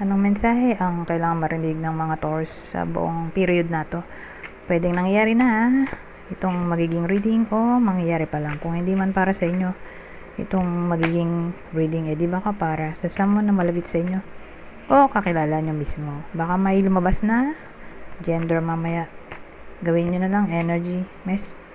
Anong mensahe ang kailangan marinig ng mga Taurus sa buong period na to? Pwedeng nangyayari na itong magiging reading o mangyayari pa lang. Kung hindi man para sa inyo itong magiging reading, di baka para sa someone na malapit sa inyo o kakilala nyo mismo. Baka may lumabas na gender mamaya. Gawin nyo na lang energy,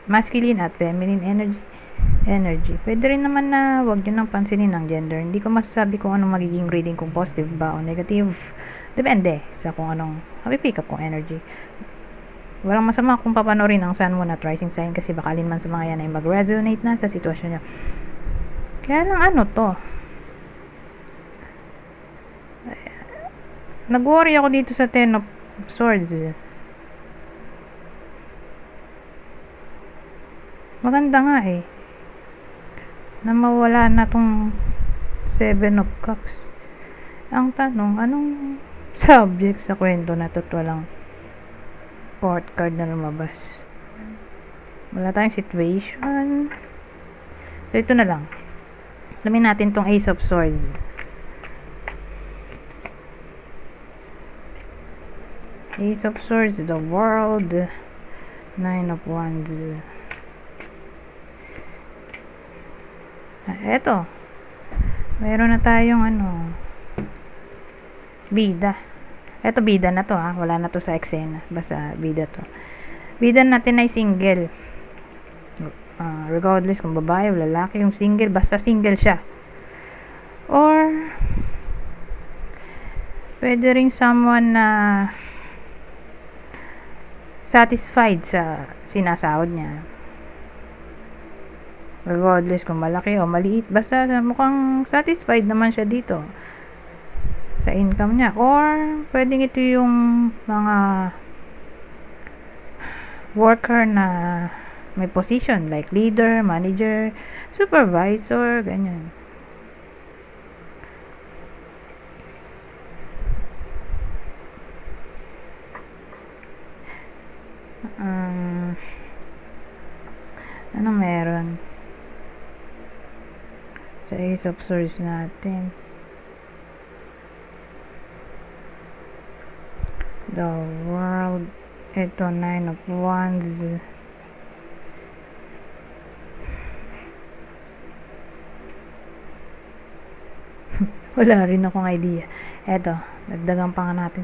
masculine at feminine energy. Pwede rin naman na wag nyo nang pansinin ang gender. Hindi ko masasabi kung anong magiging reading, kung positive ba o negative. Depende sa kung anong pick up kong energy. Walang masama kung papanorin ang Sun, Moon at Rising sign kasi baka man sa mga yan ay mag-resonate na sa sitwasyon nyo. Kaya lang nag-worry ako dito sa Ten of Swords. Maganda nga na mawala na tong Seven of Cups. Ang tanong, anong subject sa kwento na to't walang fourth card na lumabas? Wala tayong situation. So, ito na lang. Alamin natin tong Ace of Swords. Ace of Swords, the World, Nine of Wands. Eto. Mayroon na tayong bida. Eto bida na to wala na to sa eksena. Basta bida to. Bida natin ay single. Regardless kung babae o lalaki, yung single, basta single siya. Or pwede ring someone na satisfied sa sinasahod niya. Regardless kung malaki o maliit, basta mukhang satisfied naman siya dito sa income niya. Or pwedeng ito yung mga worker na may position like leader, manager, supervisor, ganyan. Ano meron sa Ace of Swords natin? The World. Ito, Nine of Wands. Wala rin akong idea. Ito, dagdagan pa nga natin.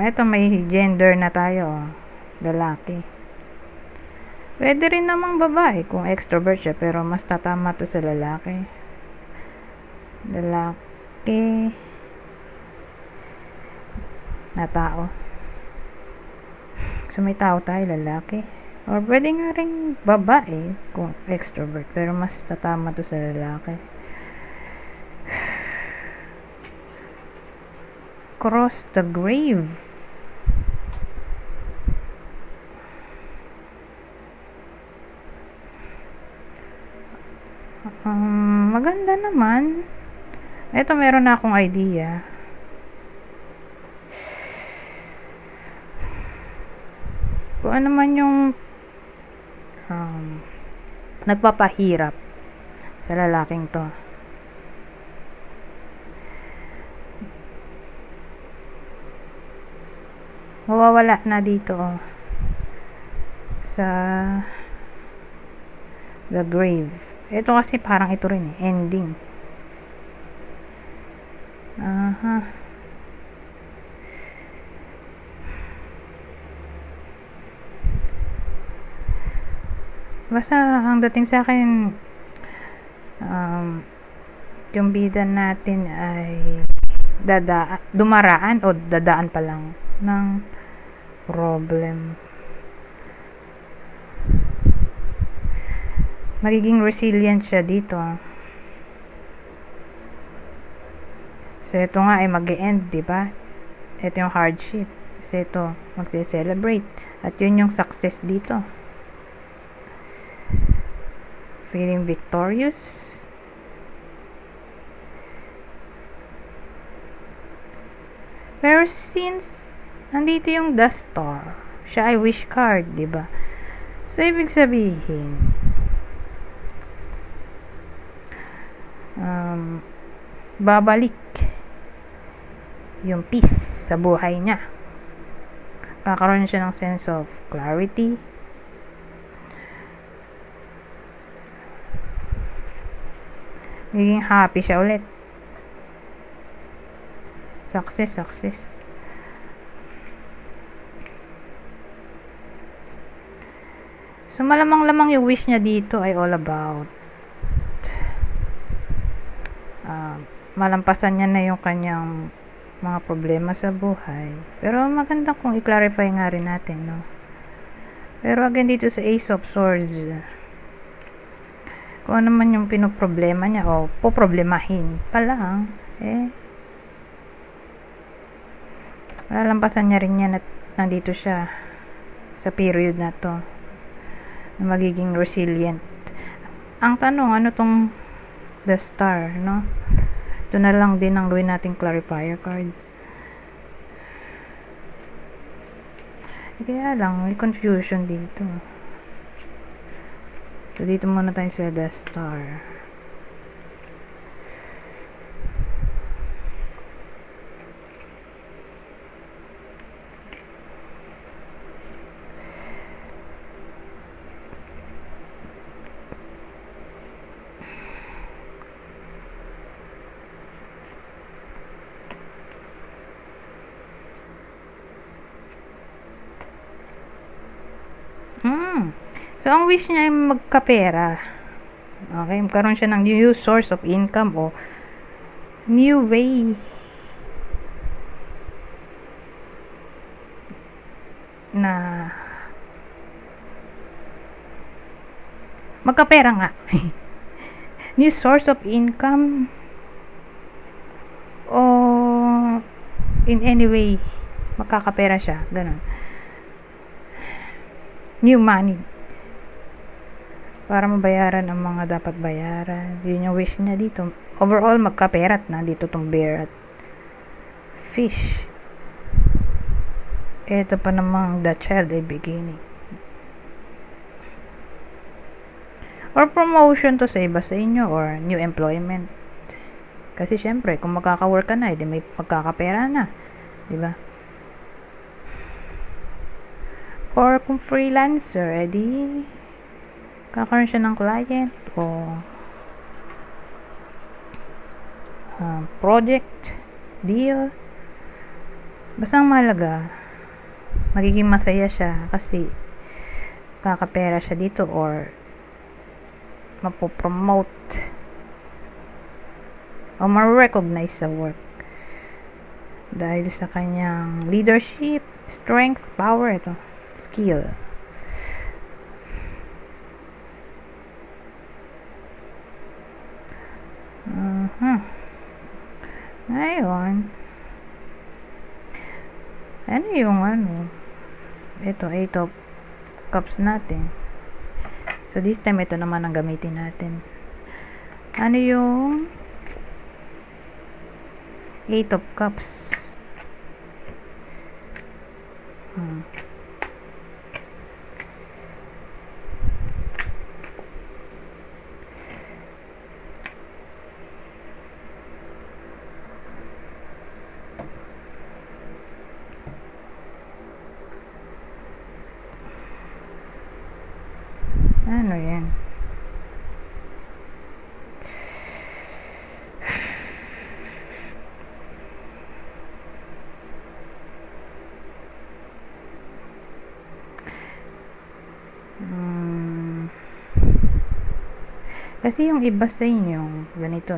Ito may gender na tayo. Lalaki. Pwede rin namang babae kung extrovert siya, pero mas tatama to sa lalaki. Lalaki na tao. So may tao tayo, lalaki. Or pwede nga rin babae kung extrovert, pero mas tatama to sa lalaki. Cross the grave. Maganda naman. Ito meron na akong idea. Kung ano man yung nagpapahirap sa lalaking to. Mawawala na dito sa the grave. Ito kasi parang ito rin ending. Basta ang dating sa akin, yung bida natin ay dumaraan o dadaan pa lang ng problem. Magiging resilient siya dito. So ito nga ay mag-e-end, di ba? Ito yung hardship. So ito, magse-celebrate. At yun yung success dito. Feeling victorious. Pero since nandito yung the star, siya ay wish card, di ba? So, ibig sabihin, babalik yung peace sa buhay niya. Kakaroon siya ng sense of clarity. Magiging happy siya ulit. Success. So, malamang-lamang yung wish niya dito ay all about malampasan niya na yung kanyang mga problema sa buhay. Pero maganda kung i-clarify nga rin natin, no? Pero again, dito sa Ace of Swords, kung ano man yung pinoproblema niya o poproblemahin pa lang, malalampasan niya rin yan at nandito siya sa period na to na magiging resilient. Ang tanong, ano tong the star, no? Ito na lang din ang gawin nating clarifier cards. Kaya lang, may confusion dito. So, dito muna tayo sa the star. So, ang wish niya ay magkapera. Okay, magkaroon siya ng new source of income o new way na magkapera nga. New source of income o in any way makakapera siya. Ganun. New money. Para mabayaran ang mga dapat bayaran. Yun yung wish niya dito. Overall, magkapera at nandito tong bear at fish. Ito pa namang the child ay beginning. Or promotion to sa iba sa inyo or new employment. Kasi syempre, kung magkaka-work ka na, edi may magkakapera na. Diba? Or kung freelancer, edi kakaroon siya ng client o project, deal. Basta ang mahalaga, magiging masaya siya kasi kakapera siya dito or mapopromote o ma-recognize sa work dahil sa kanyang leadership, strength, power, ito, skill. Ngayon, ano yung ito, 8 of cups natin. So, this time, ito naman ang gamitin natin. Ano yung 8 of cups? Ano yan? Kasi yung iba sa inyo, ganito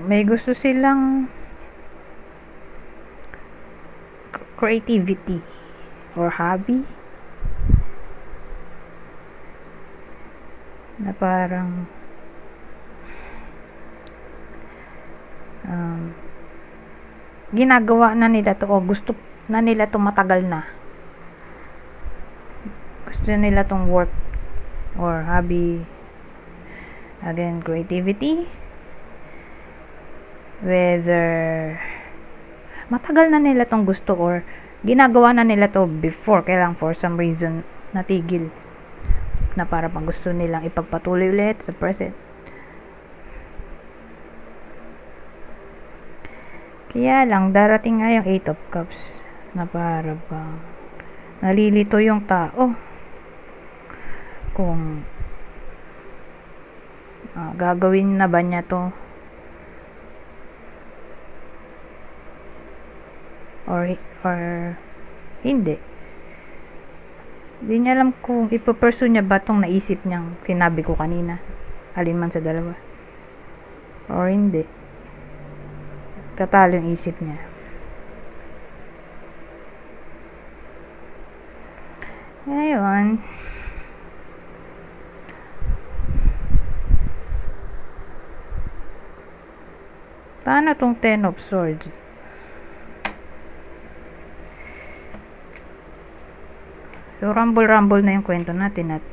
may gusto silang creativity or hobby na parang ginagawa na nila to o gusto na nila to matagal na. Gusto nila tong work or hobby. Again, creativity whether matagal na nila tong gusto or ginagawa na nila to before, kaya lang for some reason natigil na para pang gusto nilang ipagpatuloy ulit sa present. Kaya lang darating nga yung 8 of Cups na para bang nalilito yung tao kung gagawin na ba niya to or hindi. Hindi niya alam kung ipapursue niya ba tong naisip niyang sinabi ko kanina, alin man sa dalawa, or hindi. Tatalo yung isip niya. Ngayon, paano tong 10 of Swords? So, rumble na yung kwento natin at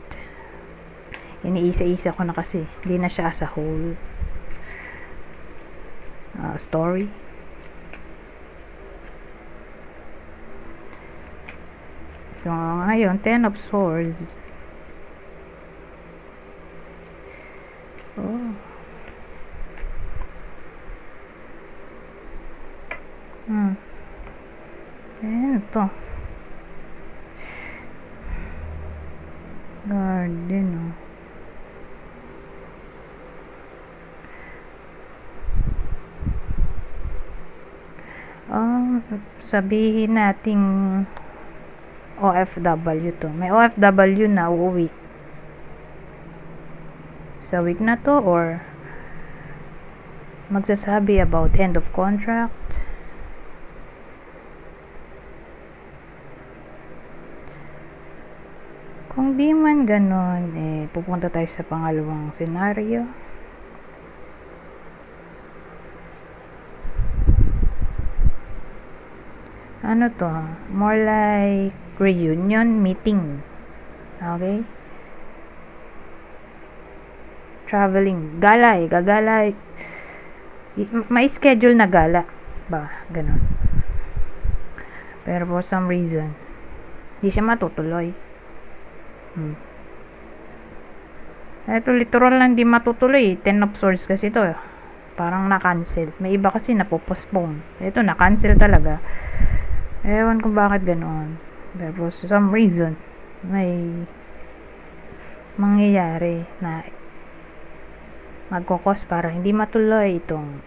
iniisa-isa ko na kasi. Hindi na siya as a whole story. So, ngayon, 10 of Swords. Oh. Ayan ito. Garden, sabihin nating OFW to. May OFW na uuwi sa week na to or magsasabi about end of contract. Kung di man ganon, pupunta tayo sa pangalawang senaryo. Ano to? More like reunion meeting. Okay? Traveling. Gala gagala. May schedule na gala ba? Ganon. Pero for some reason, hindi siya matutuloy. Ito literal lang di matutuloy. 10 of Swords kasi to. Parang na-cancel. May iba kasi na-postpone. Ito na-cancel talaga. Ewan kung bakit ganoon. Pero for some reason, may mangyayari na magkukos para hindi matuloy itong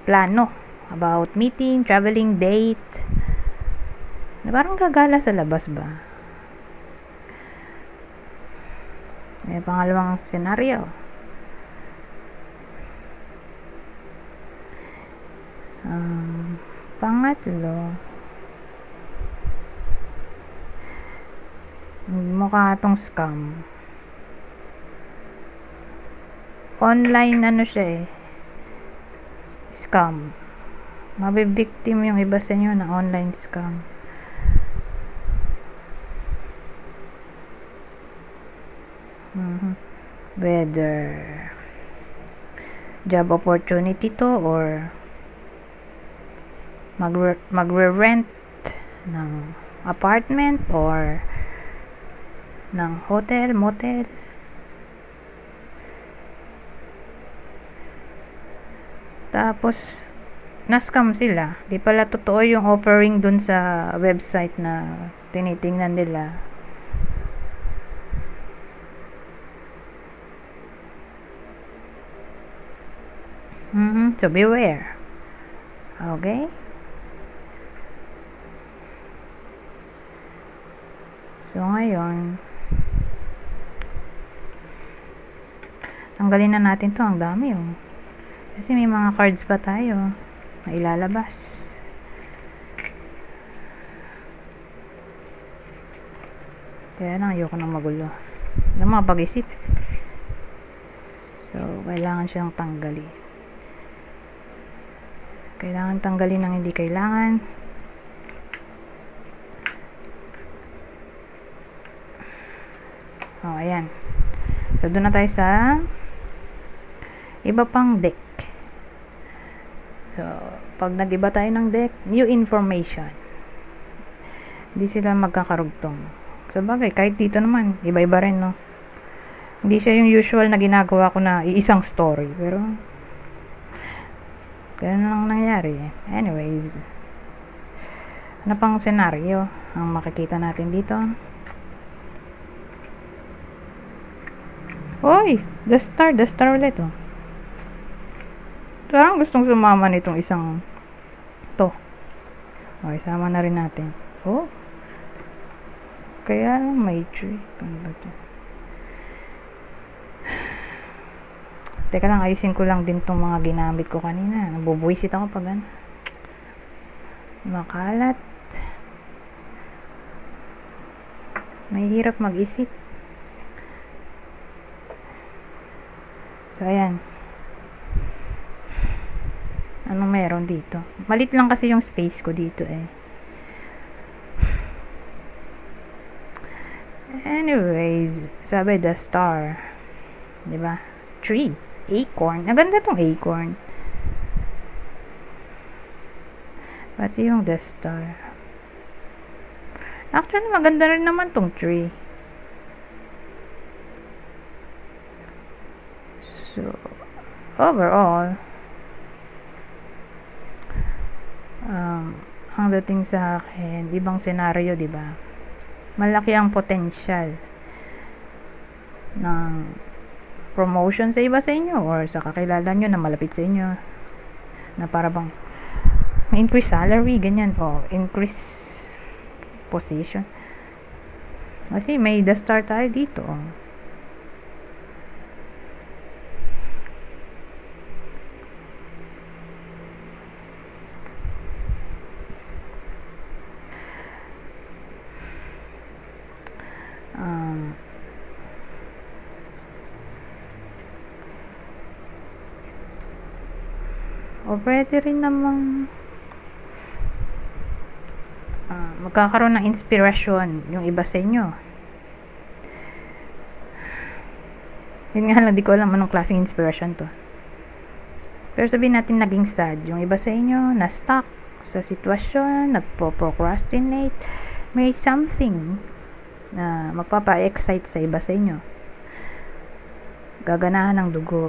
plano about meeting, traveling, date. Na parang gagala sa labas ba? May pangalawang senaryo. Pangatlo, mukha itong scam. Online siya scam. Mabibiktim yung iba sa inyo ng online scam. Whether job opportunity to or magre-rent ng apartment or ng hotel, motel. Tapos na-scam sila. Di pala totoo yung offering dun sa website na tinitingnan nila. So beware. Okay? So ngayon, tanggalin na natin to. Ang dami kasi may mga cards pa tayo na ilalabas. Kaya lang ayoko nang magulo. Yung mga pag-isip. So kailangan siyang tanggalin. Kailangan tanggalin ng hindi kailangan. Ayan. So, doon na tayo sa iba pang deck. So, pag nag-iba tayo ng deck, new information. Hindi sila magkakarugtong. So, bagay, kahit dito naman, iba-iba rin, no? Hindi siya yung usual na ginagawa ko na iisang story. Pero, ganun lang nangyari. Anyways, ano pang senaryo ang makikita natin dito? Oy! The star ulit, oh. Parang gustong sumama nitong isang to. Okay, sama na rin natin. Oh. Kaya may tree. Ano ba ito? Teka lang, ayusin ko lang din tong mga ginamit ko kanina. Nabubuisit ako pag ano. Makalat. May hirap mag-isip. So, ayan. Anong meron dito? Malit lang kasi yung space ko dito eh. Anyways, sabi the star. Diba? Tree. Acorn. Maganda tong acorn. Pati yung the star. Actually, maganda rin naman tong tree. So, overall, ang dating sa akin, ibang senaryo, di ba? Malaki ang potential ng promotion sa iba sa inyo or sa kakilala nyo na malapit sa inyo na para bang may increase salary, ganyan, o increase position. Kasi may the star tayo dito, oh. O pwede rin namang magkakaroon ng inspiration yung iba sa inyo. Yun nga lang, di ko alam anong klaseng inspiration to. Pero sabihin natin naging sad yung iba sa inyo, na stuck sa sitwasyon, nagpo-procrastinate, may something na magpapa-excite sa iba sa inyo. Gaganahan ng dugo.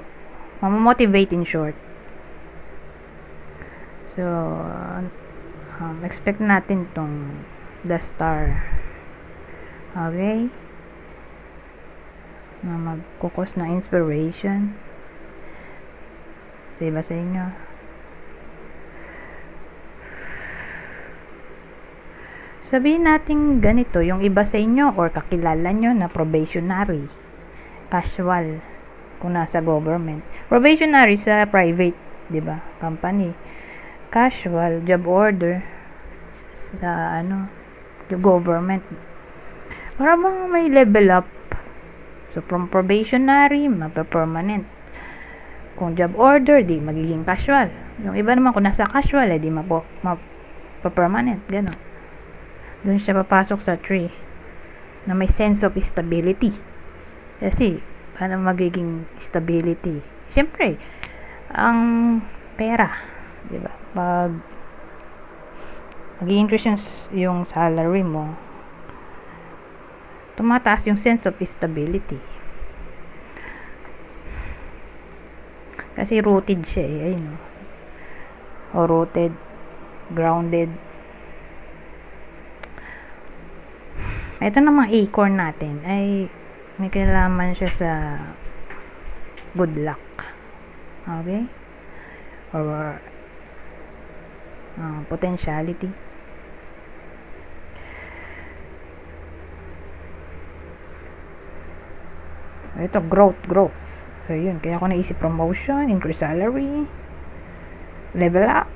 Mamamotivate in short. So, expect natin tong the star. Okay? Na magkukos na inspiration sa iba sa inyo. Sabihin natin ganito, yung iba sa inyo or kakilala nyo na probationary, casual, kung nasa government. Probationary sa private, di ba? Company. Casual, job order sa yung government. Para bang may level up. So, from probationary, mapa-permanent. Kung job order, di magiging casual. Yung iba naman, kung nasa casual, di mapa-permanent. Ganon. Doon siya papasok sa tree na may sense of stability. Kasi, paano magiging stability? Siyempre, ang pera, di ba? Pag mag-increase yung salary mo, tumataas yung sense of stability. Kasi rooted siya eh. Ayun, o rooted, grounded. Ito namang acorn natin ay may kinalaman siya sa good luck. Okay? Or potentiality. Ito, growth. So, yun. Kaya ako naisip promotion, increase salary, level up.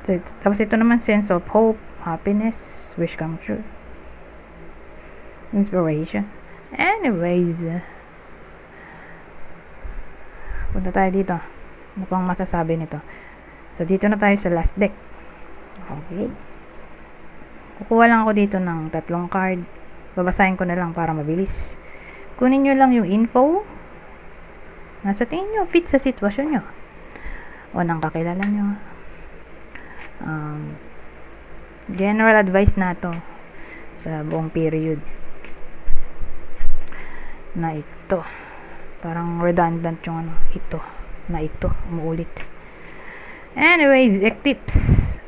So, tapos ito naman, sense of hope, happiness, wish come true, inspiration. Anyways, punta tayo dito. Ano pang masasabi nito? So, dito na tayo sa last deck. Okay. Kukuha lang ako dito ng 3 card. Babasahin ko na lang para mabilis. Kunin nyo lang yung info. Nasa tingin nyo, fit sa sitwasyon nyo. o ng kakilala nyo. General advice na to sa buong period na ito. Parang redundant yung ito umuulit. Anyways, tips.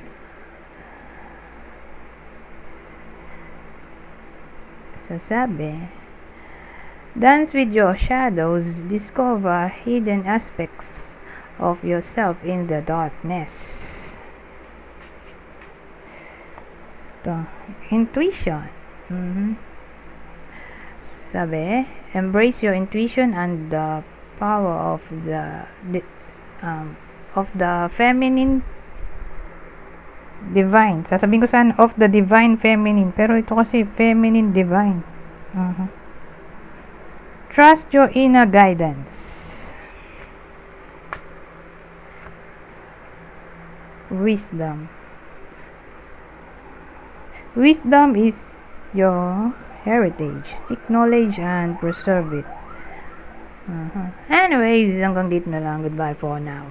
So sabi, dance with your shadows, discover hidden aspects of yourself in the darkness. Ito, intuition. Sabi, embrace your intuition and the power of the feminine divine. Sasabihin ko sana of the divine feminine, pero ito kasi feminine divine. Trust your inner guidance. Wisdom. Wisdom is your heritage. Seek knowledge and preserve it. Anyways, hanggang dito na lang. Goodbye for now.